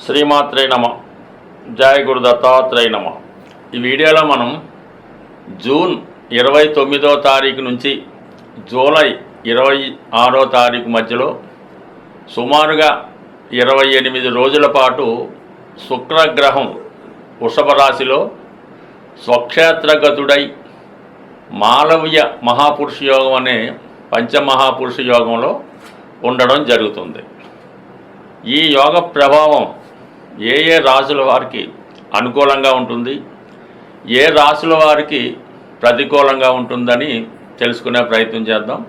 శ్రీమాత్రే నమ. జయ గురు దత్తాత్రేయ నమ. ఈ వీడియోలో మనం జూన్ 29వ తారీఖు నుంచి జూలై 26వ తారీఖు మధ్యలో సుమారుగా 28 రోజుల పాటు శుక్రగ్రహం వృషభ రాశిలో స్వక్షేత్రగతుడై మాలవ్య మహాపురుష యోగం అనే పంచమహాపురుష యోగంలో ఉండడం జరుగుతుంది. ఈ యోగ ప్రభావం ఏ రాశుల వారికి అనుకూలంగా ఉంటుంది, ఏ రాశుల వారికి ప్రతికూలంగా ఉంటుందని తెలుసుకునే ప్రయత్నం చేద్దాం.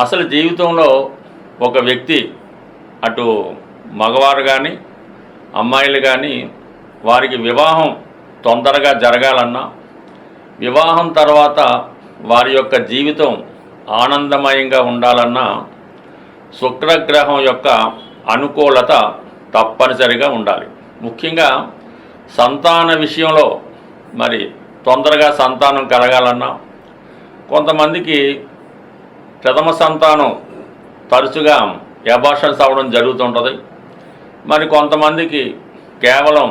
అసలు జీవితంలో ఒక వ్యక్తి అటు మగవారు కానీ అమ్మాయిలు కానీ వారికి వివాహం తొందరగా జరగాలన్నా, వివాహం తర్వాత వారి యొక్క జీవితం ఆనందమయంగా ఉండాలన్నా శుక్రగ్రహం యొక్క అనుకూలత తప్పనిసరిగా ఉండాలి. ముఖ్యంగా సంతాన విషయంలో మరి తొందరగా సంతానం కలగాలన్నా, కొంతమందికి ప్రథమ సంతానం తరచుగా అబార్షన్స్ అవ్వడం జరుగుతుంటుంది. మరి కొంతమందికి కేవలం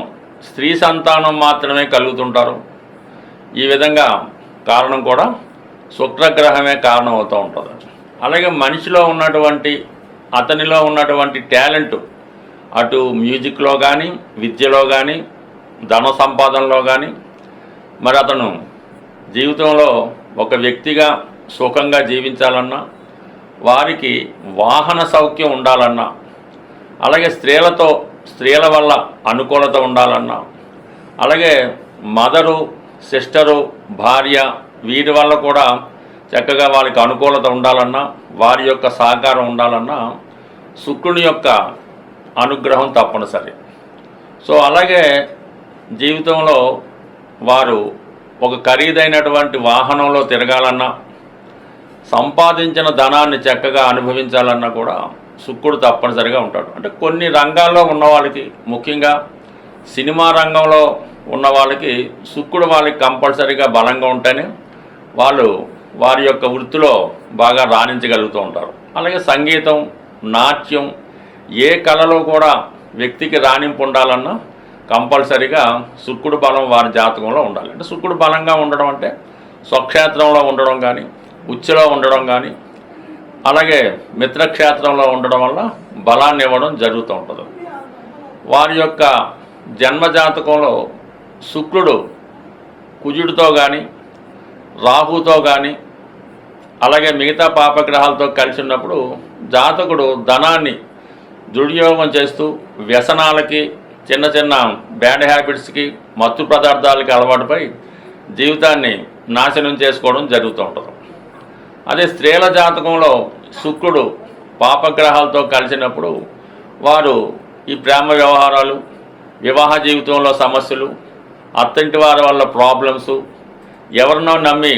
స్త్రీ సంతానం మాత్రమే కలుగుతుంటారు. ఈ విధంగా కారణం కూడా శుక్రగ్రహమే కారణం అవుతూ ఉంటుంది. అలాగే మనిషిలో ఉన్నటువంటి అతనిలో ఉన్నటువంటి టాలెంట్ అటు మ్యూజిక్లో కానీ, విద్యలో కానీ, ధన సంపాదనలో కానీ, మరి అతను జీవితంలో ఒక వ్యక్తిగా సుఖంగా జీవించాలన్నా, వారికి వాహన సౌఖ్యం ఉండాలన్నా, అలాగే స్త్రీల వల్ల అనుకూలత ఉండాలన్నా, అలాగే మదరు, సిస్టరు, భార్య వీరి వల్ల కూడా చక్కగా వారికి అనుకూలత ఉండాలన్నా, వారి యొక్క సహకారం ఉండాలన్నా శుక్రుని యొక్క అనుగ్రహం తప్పనిసరి. సో అలాగే జీవితంలో వారు ఒక ఖరీదైనటువంటి వాహనంలో తిరగాలన్నా, సంపాదించిన ధనాన్ని చక్కగా అనుభవించాలన్నా కూడా శుక్రుడు తప్పనిసరిగా ఉంటాడు. అంటే కొన్ని రంగాల్లో ఉన్న వాళ్ళకి, ముఖ్యంగా సినిమా రంగంలో ఉన్న వాళ్ళకి శుక్రుడు వాళ్ళకి కంపల్సరీగా బలంగా ఉంటేనే వాళ్ళు వారి యొక్క వృత్తిలో బాగా రాణించగలుగుతూ ఉంటారు. అలాగే సంగీతం, నాట్యం, ఏ కళలో కూడా వ్యక్తికి రాణింపు ఉండాలన్నా కంపల్సరీగా శుక్రుడు బలం వారి జాతకంలో ఉండాలి. అంటే శుక్రుడు బలంగా ఉండడం అంటే స్వక్షేత్రంలో ఉండడం కానీ, ఉచ్చులో ఉండడం కానీ, అలాగే మిత్రక్షేత్రంలో ఉండడం వల్ల బలాన్ని ఇవ్వడం జరుగుతూ ఉంటుంది. వారి యొక్క జన్మజాతకంలో శుక్రుడు కుజుడితో కానీ, రాహుతో కానీ, అలాగే మిగతా పాపగ్రహాలతో కలిసి ఉన్నప్పుడు జాతకుడు ధనాన్ని దుర్యోగం చేస్తూ వ్యసనాలకి, చిన్న చిన్న బ్యాడ్ హ్యాబిట్స్కి, మత్తు పదార్థాలకి అలవాటుపై జీవితాన్ని నాశనం చేసుకోవడం జరుగుతూ ఉంటుంది. అదే స్త్రీల జాతకంలో శుక్రుడు పాపగ్రహాలతో కలిసినప్పుడు వారు ఈ ప్రేమ వ్యవహారాలు, వివాహ జీవితంలో సమస్యలు, అత్తింటి వారి వల్ల ప్రాబ్లమ్స్, ఎవరినో నమ్మి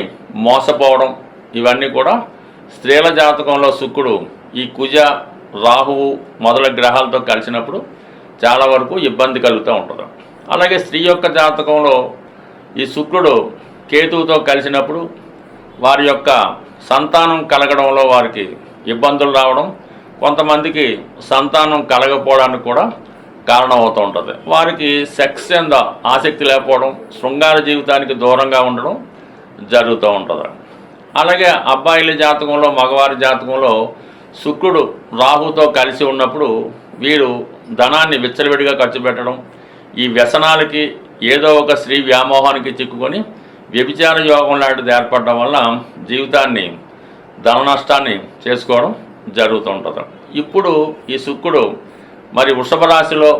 మోసపోవడం, ఇవన్నీ కూడా స్త్రీల జాతకంలో శుక్రుడు ఈ కుజ, రాహువు మొదలగు గ్రహాలతో కలిసినప్పుడు చాలా వరకు ఇబ్బంది కలుగుతూ ఉంటుంది. అలాగే స్త్రీ యొక్క జాతకంలో ఈ శుక్రుడు కేతువుతో కలిసినప్పుడు వారి యొక్క సంతానం కలగడంలో వారికి ఇబ్బందులు రావడం, కొంతమందికి సంతానం కలగకపోవడానికి కూడా కారణం అవుతూ ఉంటుంది. వారికి సెక్స్ మీద ఆసక్తి లేకపోవడం, శృంగార జీవితానికి దూరంగా ఉండడం జరుగుతూ ఉంటుంది. అలాగే అబ్బాయిల జాతకంలో, మగవారి జాతకంలో శుక్రుడు రాహుతో కలిసి ఉన్నప్పుడు వీరు ధనాన్ని విచ్చలవిడిగా ఖర్చు పెట్టడం, ఈ వ్యసనాలకి, ఏదో ఒక స్త్రీ వ్యామోహానికి చిక్కుకొని వ్యభిచార యోగం లాంటిది ఏర్పడడం వల్ల జీవితాన్ని, ధన నష్టాన్ని చేసుకోవడం జరుగుతూ ఉంటుంది. ఇప్పుడు ఈ శుక్రుడు మరి వృషభ రాశిలో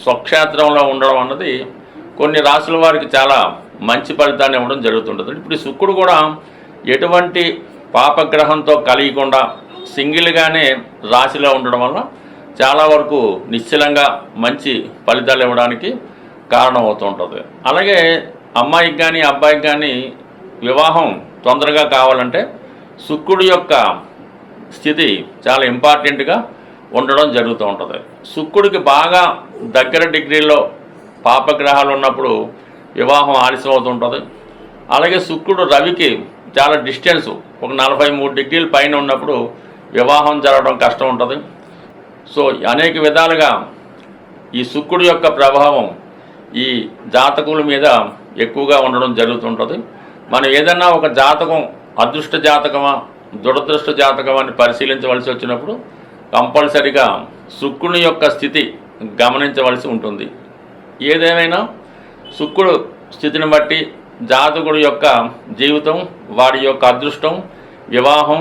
స్వక్షేత్రంలో ఉండడం అన్నది కొన్ని రాశుల వారికి చాలా మంచి ఫలితాన్ని ఇవ్వడం జరుగుతుంటుంది. ఇప్పుడు ఈ శుక్రుడు కూడా ఎటువంటి పాపగ్రహంతో కలియకుండా సింగిల్గానే రాశిలో ఉండడం వల్ల చాలా వరకు నిశ్చలంగా మంచి ఫలితాలు ఇవ్వడానికి కారణం అవుతూ ఉంటుంది. అలాగే అమ్మాయికి కానీ అబ్బాయికి కానీ వివాహం తొందరగా కావాలంటే శుక్రుడి యొక్క స్థితి చాలా ఇంపార్టెంట్గా ఉండడం జరుగుతూ ఉంటుంది. శుక్రుడికి బాగా దగ్గర డిగ్రీలో పాపగ్రహాలు ఉన్నప్పుడు వివాహం ఆలస్యం అవుతుంటుంది. అలాగే శుక్రుడు రవికి చాలా డిస్టెన్స్, ఒక 43 డిగ్రీల పైన ఉన్నప్పుడు వివాహం జరగడం కష్టం ఉంటుంది. సో అనేక విధాలుగా ఈ శుక్రుడి యొక్క ప్రభావం ఈ జాతకుల మీద ఎక్కువగా ఉండడం జరుగుతుంటుంది. మనం ఏదన్నా ఒక జాతకం అదృష్ట జాతకమా దురదృష్ట జాతకమా అని పరిశీలించవలసి వచ్చినప్పుడు కంపల్సరిగా శుక్రుని యొక్క స్థితి గమనించవలసి ఉంటుంది. ఏదేమైనా శుక్రుడు స్థితిని బట్టి జాతకుడి యొక్క జీవితం, వాడి యొక్క అదృష్టం, వివాహం,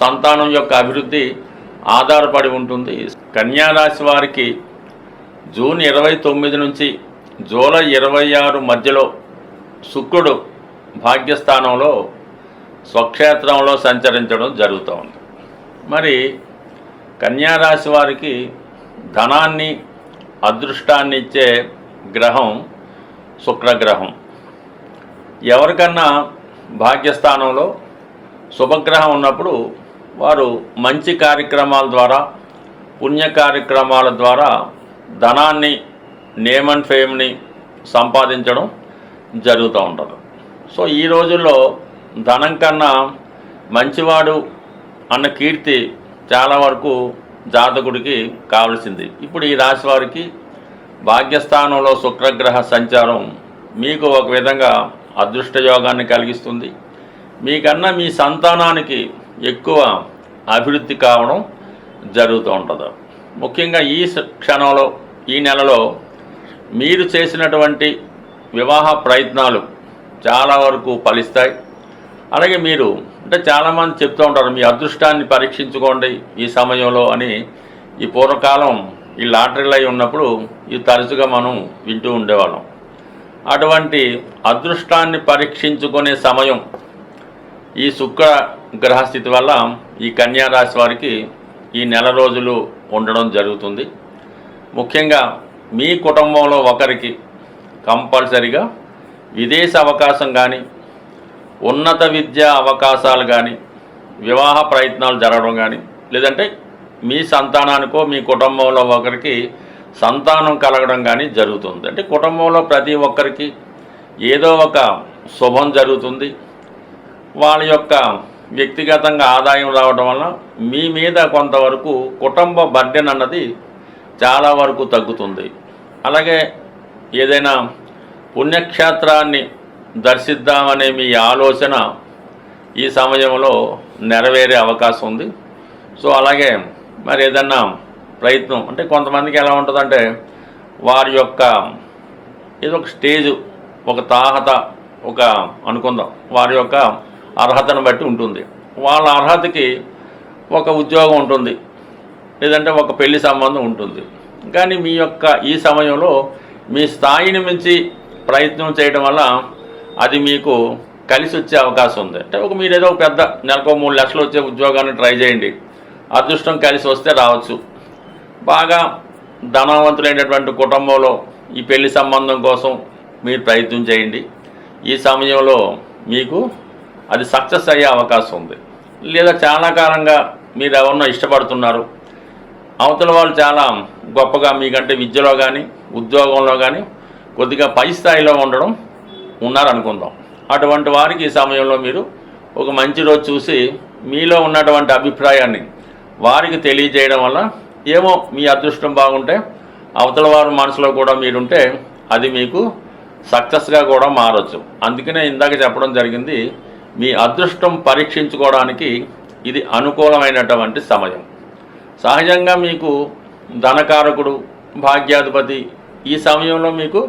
సంతానం యొక్క అభివృద్ధి ఆధారపడి ఉంటుంది. కన్యారాశి వారికి జూన్ 29 నుంచి జూలై 26 మధ్యలో శుక్రుడు భాగ్యస్థానంలో స్వక్షేత్రంలో సంచరించడం జరుగుతూ ఉంది. మరి కన్యారాశి వారికి ధనాన్ని అదృష్టాన్ని ఇచ్చే గ్రహం శుక్రగ్రహం. ఎవరికన్నా భాగ్యస్థానంలో శుభగ్రహం ఉన్నప్పుడు వారు మంచి కార్యక్రమాల ద్వారా, పుణ్య కార్యక్రమాల ద్వారా ధనాన్ని, నేమ్ అండ్ ఫేమ్ని సంపాదించడం జరుగుతూ ఉంటుంది. సో ఈ రోజుల్లో ధనం కన్నా మంచివాడు అన్న కీర్తి చాలా వరకు జాతకుడికి కావలసింది. ఇప్పుడు ఈ రాశి వారికి భాగ్యస్థానంలో శుక్రగ్రహ సంచారం మీకు ఒక విధంగా అదృష్ట యోగాన్ని కలిగిస్తుంది. మీకన్నా మీ సంతానానికి ఎక్కువ అభివృద్ధి కావడం జరుగుతూ ఉంటుంది. ముఖ్యంగా ఈ క్షణంలో, ఈ నెలలో మీరు చేసినటువంటి వివాహ ప్రయత్నాలు చాలా వరకు ఫలిస్తాయి. అలాగే మీరు అంటే చాలామంది చెప్తూ ఉంటారు, మీ అదృష్టాన్ని పరీక్షించుకోండి ఈ సమయంలో అని. ఈ పూర్వకాలం ఈ లాటరీలు అయి ఉన్నప్పుడు ఇది తరచుగా మనం వింటూ ఉండేవాళ్ళం. అటువంటి అదృష్టాన్ని పరీక్షించుకునే సమయం ఈ శుక్ర గ్రహస్థితి వల్ల ఈ కన్యారాశి వారికి ఈ నెల రోజులు ఉండడం జరుగుతుంది. ముఖ్యంగా మీ కుటుంబంలో ఒకరికి కంపల్సరిగా విదేశ అవకాశం కానీ, ఉన్నత విద్యా అవకాశాలు కానీ, వివాహ ప్రయత్నాలు జరగడం కానీ, లేదంటే మీ సంతానానికో మీ కుటుంబంలో ఒకరికి సంతానం కలగడం కానీ జరుగుతుంది. అంటే కుటుంబంలో ప్రతి ఒక్కరికి ఏదో ఒక శుభం జరుగుతుంది. వాళ్ళ యొక్క వ్యక్తిగతంగా ఆదాయం రావడం వల్ల మీ మీద కొంతవరకు కుటుంబ బర్డెన్ అన్నది చాలా వరకు తగ్గుతుంది. అలాగే ఏదైనా పుణ్యక్షేత్రాన్ని దర్శిద్దామనే మీ ఆలోచన ఈ సమయంలో నెరవేరే అవకాశం ఉంది. సో అలాగే మరి ఏదన్నా ప్రయత్నం అంటే కొంతమందికి ఎలా ఉంటుందంటే వారి యొక్క ఏదో ఒక స్టేజు, ఒక తాహత, ఒక అనుకుందాం వారి యొక్క అర్హతను బట్టి ఉంటుంది. వాళ్ళ అర్హతకి ఒక ఉద్యోగం ఉంటుంది, లేదంటే ఒక పెళ్లి సంబంధం ఉంటుంది. కానీ మీ యొక్క ఈ సమయంలో మీ స్థాయిని మించి ప్రయత్నం చేయడం వల్ల అది మీకు కలిసి వచ్చే అవకాశం ఉంది. అంటే మీరు ఏదో పెద్ద నెలకు 3 లక్షలు వచ్చే ఉద్యోగాన్ని ట్రై చేయండి, అదృష్టం కలిసి వస్తే రావచ్చు. బాగా ధనవంతులైనటువంటి కుటుంబంలో ఈ పెళ్లి సంబంధం కోసం మీరు ప్రయత్నం చేయండి. ఈ సమయంలో మీకు అది సక్సెస్ అయ్యే అవకాశం ఉంది. లేదా చాలా కాలంగా మీరు ఎవరినో ఇష్టపడుతున్నారు, అవతల వాళ్ళు చాలా గొప్పగా మీకంటే విద్యలో కానీ ఉద్యోగంలో కానీ కొద్దిగా పై స్థాయిలో ఉన్నారనుకుందాం. అటువంటి వారికి ఈ సమయంలో మీరు ఒక మంచి రోజు చూసి మీలో ఉన్నటువంటి అభిప్రాయాన్ని వారికి తెలియజేయడం వల్ల ఏమో మీ అదృష్టం బాగుంటే అవతల వారి మనసులో కూడా మీరుంటే అది మీకు సక్సెస్గా కూడా మారచ్చు. అందుకనే ఇందాక చెప్పడం జరిగింది, మీ అదృష్టం పరీక్షించుకోవడానికి ఇది అనుకూలమైనటువంటి సమయం. సహజంగా మీకు ధనకారకుడు, భాగ్యాధిపతి ఈ సమయంలో మీకు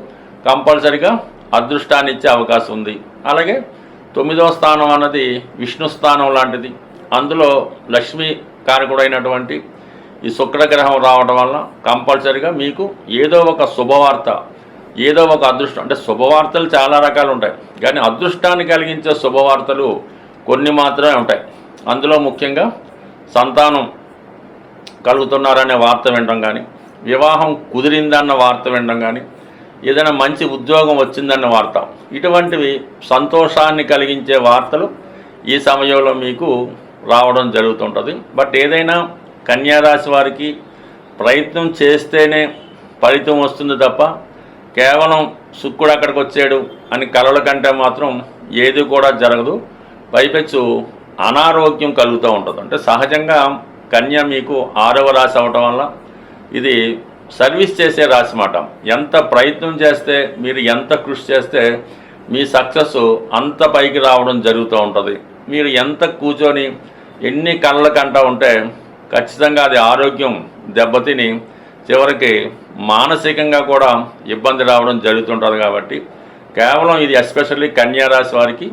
కంపల్సరిగా అదృష్టాన్ని ఇచ్చే అవకాశం ఉంది. అలాగే 9వ స్థానం అన్నది విష్ణు స్థానం లాంటిది. అందులో లక్ష్మీ కారకుడైనటువంటి ఈ శుక్రగ్రహం రావడం వల్ల కంపల్సరిగా మీకు ఏదో ఒక శుభవార్త, ఏదో ఒక అదృష్టం, అంటే శుభవార్తలు చాలా రకాలు ఉంటాయి, కానీ అదృష్టాన్ని కలిగించే శుభవార్తలు కొన్ని మాత్రమే ఉంటాయి. అందులో ముఖ్యంగా సంతానం కలుగుతున్నారనే వార్త వినడం కానీ, వివాహం కుదిరిందన్న వార్త వినడం కానీ, ఏదైనా మంచి ఉద్యోగం వచ్చిందన్న వార్త, ఇటువంటివి సంతోషాన్ని కలిగించే వార్తలు ఈ సమయంలో మీకు రావడం జరుగుతుంటుంది. బట్ ఏదైనా కన్యారాశి వారికి ప్రయత్నం చేస్తేనే ఫలితం వస్తుంది తప్ప కేవలం శుక్రుడు అక్కడికి వచ్చాడు అని కలల కంటే మాత్రం ఏది కూడా జరగదు. పైపెచ్చు అనారోగ్యం కలుగుతూ ఉంటుంది. అంటే సహజంగా కన్య మీకు 6వ రాశి అవటం వల్ల ఇది సర్వీస్ చేసే రాశి మాట. ఎంత ప్రయత్నం చేస్తే, మీరు ఎంత కృషి చేస్తే మీ సక్సెస్ అంత పైకి రావడం జరుగుతూ ఉంటుంది. మీరు ఎంత కూర్చొని ఎన్ని కళ్ళ కంటా ఉంటే ఖచ్చితంగా అది ఆరోగ్యం దెబ్బతిని చివరికి మానసికంగా కూడా ఇబ్బంది రావడం జరుగుతుంటుంది. కాబట్టి కేవలం ఇది ఎస్పెషల్లీ కన్యా రాశి వారికి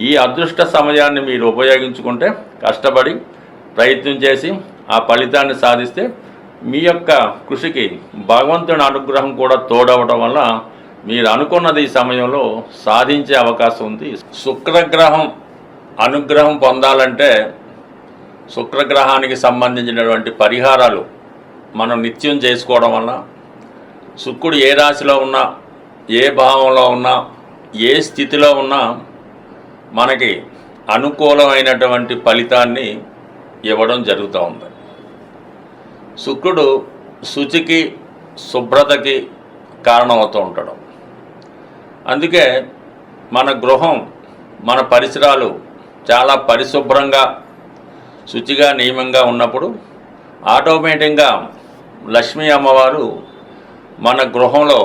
ఈ అదృష్ట సమయాన్ని మీరు ఉపయోగించుకుంటే, కష్టపడి ప్రయత్నం చేసి ఆ ఫలితాన్ని సాధిస్తే మీ యొక్క కృషికి భగవంతుని అనుగ్రహం కూడా తోడవడం వల్ల మీరు అనుకున్నది ఈ సమయంలో సాధించే అవకాశం ఉంది. శుక్రగ్రహం అనుగ్రహం పొందాలంటే శుక్రగ్రహానికి సంబంధించినటువంటి పరిహారాలు మనం నిత్యం చేసుకోవడం వల్ల శుక్రుడు ఏ రాశిలో ఉన్నా, ఏ భావంలో ఉన్నా, ఏ స్థితిలో ఉన్నా మనకి అనుకూలమైనటువంటి ఫలితాన్ని ఇవ్వడం జరుగుతూ ఉంది. శుక్రుడు శుచికి, శుభ్రతకి కారణమవుతూ ఉంటాడు. అందుకే మన గృహం, మన పరిసరాలు చాలా పరిశుభ్రంగా, శుచిగా, నియమంగా ఉన్నప్పుడు ఆటోమేటిక్గా లక్ష్మీ అమ్మవారు మన గృహంలో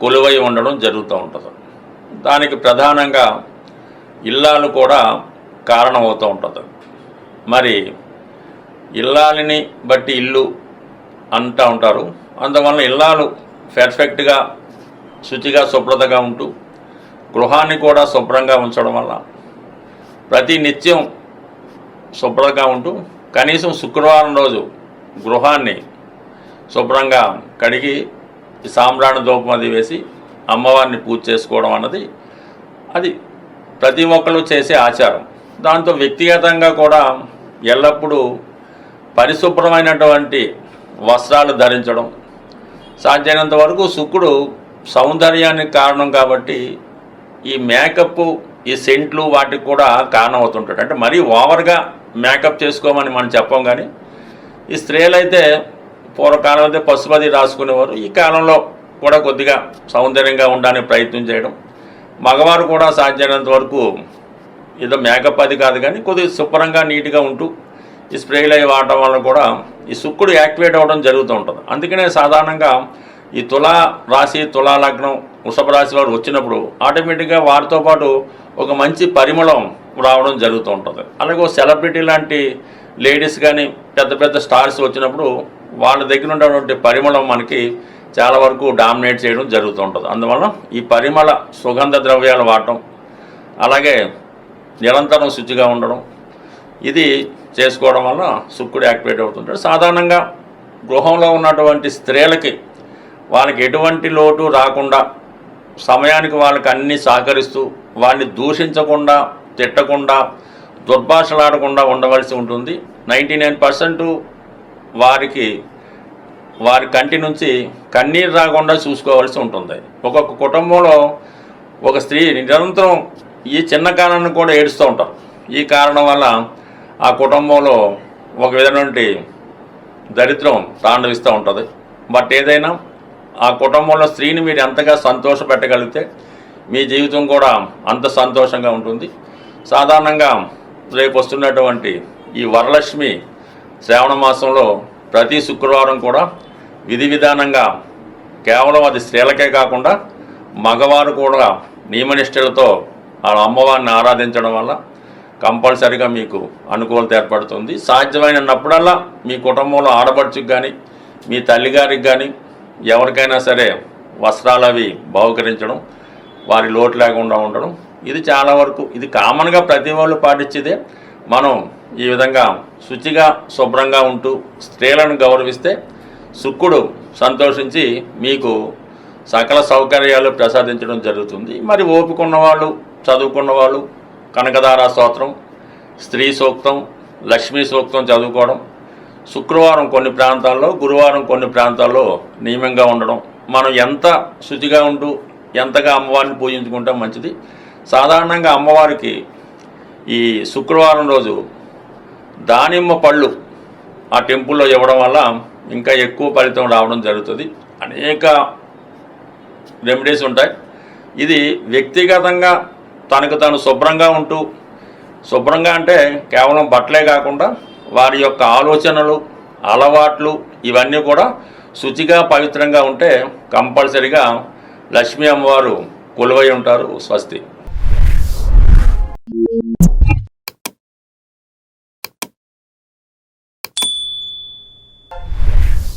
కొలువై ఉండడం జరుగుతూ ఉంటుంది. దానికి ప్రధానంగా ఇల్లాలు కూడా కారణమవుతూ ఉంటుంది. మరి ఇల్లాలిని బట్టి ఇల్లు అంటూ ఉంటారు. అందువల్ల ఇల్లాలు పర్ఫెక్ట్గా, శుచిగా, శుభ్రతగా ఉంటూ గృహాన్ని కూడా శుభ్రంగా ఉంచడం వల్ల ప్రతి నిత్యం శుభ్రంగా ఉంటూ కనీసం శుక్రవారం రోజు గృహాన్ని శుభ్రంగా కడిగి సాంబ్రాణి ధూపం అది వేసి అమ్మవారిని పూజ చేసుకోవడం అన్నది అది ప్రతి ఒక్కరు చేసే ఆచారం. దాంతో వ్యక్తిగతంగా కూడా ఎల్లప్పుడూ పరిశుభ్రమైనటువంటి వస్త్రాలు ధరించడం, సాధ్యమైనంత వరకు శుక్రుడు సౌందర్యానికి కారణం కాబట్టి ఈ మేకప్, ఈ సెంట్లు వాటికి కూడా కారణం అవుతుంటాడు. అంటే మరీ ఓవర్గా మేకప్ చేసుకోమని మనం చెప్పం, కానీ ఈ స్త్రీలైతే పూర్వకాలం అయితే పసుపది రాసుకునేవారు. ఈ కాలంలో కూడా కొద్దిగా సౌందర్యంగా ఉండడానికి ప్రయత్నం చేయడం, మగవారు కూడా సాధ్యమైనంత వరకు ఏదో మేకప్ అది కాదు కానీ కొద్దిగా శుభ్రంగా నీట్గా ఉంటూ ఈ స్ప్రేలు అవి వాడటం వల్ల కూడా ఈ శుక్రుడు యాక్టివేట్ అవ్వడం జరుగుతూ ఉంటుంది. అందుకనే సాధారణంగా ఈ తులా రాశి, తులా లగ్నం, వృషభ రాశి వారు వచ్చినప్పుడు ఆటోమేటిక్గా వారితో పాటు ఒక మంచి పరిమళం రావడం జరుగుతూ ఉంటుంది. అలాగే సెలబ్రిటీ లాంటి లేడీస్ కానీ పెద్ద పెద్ద స్టార్స్ వచ్చినప్పుడు వాళ్ళ దగ్గర ఉన్నటువంటి పరిమళం మనకి చాలా వరకు డామినేట్ చేయడం జరుగుతూ ఉంటుంది. అందువల్ల ఈ పరిమళ సుగంధ ద్రవ్యాలు వాడటం, అలాగే నిరంతరం శుచిగా ఉండడం, ఇది చేసుకోవడం వల్ల శుక్రుడు యాక్టివేట్ అవుతుంటాడు. సాధారణంగా గృహంలో ఉన్నటువంటి స్త్రీలకి వాళ్ళకి ఎటువంటి లోటు రాకుండా సమయానికి వాళ్ళకి అన్నీ సహకరిస్తూ వాళ్ళని దూషించకుండా, తిట్టకుండా, దుర్భాషలాడకుండా ఉండవలసి ఉంటుంది. 99% వారి కంటి నుంచి కన్నీరు రాకుండా చూసుకోవాల్సి ఉంటుంది. ఒక్కొక్క కుటుంబంలో ఒక స్త్రీ నిరంతరం ఈ చిన్న కారణాన్ని కూడా ఏడుస్తూ ఉంటారు. ఈ కారణం వల్ల ఆ కుటుంబంలో ఒక విధమైనటువంటి దరిద్రం తాండవిస్తూ ఉంటుంది. బట్ ఏదైనా ఆ కుటుంబంలో స్త్రీని మీరు ఎంతగా సంతోషపెట్టగలిగితే మీ జీవితం కూడా అంత సంతోషంగా ఉంటుంది. సాధారణంగా రేపు వస్తున్నటువంటి ఈ వరలక్ష్మి శ్రావణ మాసంలో ప్రతి శుక్రవారం కూడా విధి విధానంగా కేవలం అది స్త్రీలకే కాకుండా మగవారు కూడా నియమనిష్టలతో ఆ అమ్మవారిని ఆరాధించడం వల్ల కంపల్సరిగా మీకు అనుకూలత ఏర్పడుతుంది. సాధ్యమైనప్పుడల్లా మీ కుటుంబంలో ఆడపడుచుకు కానీ, మీ తల్లిగారికి కానీ, ఎవరికైనా సరే వస్త్రాలు అవి బహుకరించడం, వారి లోటు లేకుండా ఉండడం, ఇది చాలా వరకు ఇది కామన్గా ప్రతి వాళ్ళు పాటించేదే. మనం ఈ విధంగా శుచిగా, శుభ్రంగా ఉంటూ స్త్రీలను గౌరవిస్తే శుక్రుడు సంతోషించి మీకు సకల సౌకర్యాలు ప్రసాదించడం జరుగుతుంది. మరి ఓపిక ఉన్నవాళ్ళు, చదువుకున్న వాళ్ళు కనకదార స్తోత్రం, స్త్రీ సూక్తం, లక్ష్మీ సూక్తం చదువుకోవడం, శుక్రవారం కొన్ని ప్రాంతాల్లో, గురువారం కొన్ని ప్రాంతాల్లో నియమంగా ఉండడం, మనం ఎంత శుచిగా ఉంటూ ఎంతగా అమ్మవారిని పూజించుకుంటాం మంచిది. సాధారణంగా అమ్మవారికి ఈ శుక్రవారం రోజు దానిమ్మ పళ్ళు ఆ టెంపుల్లో ఇవ్వడం వల్ల ఇంకా ఎక్కువ ఫలితం రావడం జరుగుతుంది. అనేక రెమెడీస్ ఉంటాయి. ఇది వ్యక్తిగతంగా తనకు తాను శుభ్రంగా ఉంటూ, శుభ్రంగా అంటే కేవలం బట్టలే కాకుండా వారి యొక్క ఆలోచనలు, అలవాట్లు ఇవన్నీ కూడా శుచిగా పవిత్రంగా ఉంటే కంపల్సరిగా లక్ష్మీ అమ్మవారు కొలువై ఉంటారు. స్వస్తి.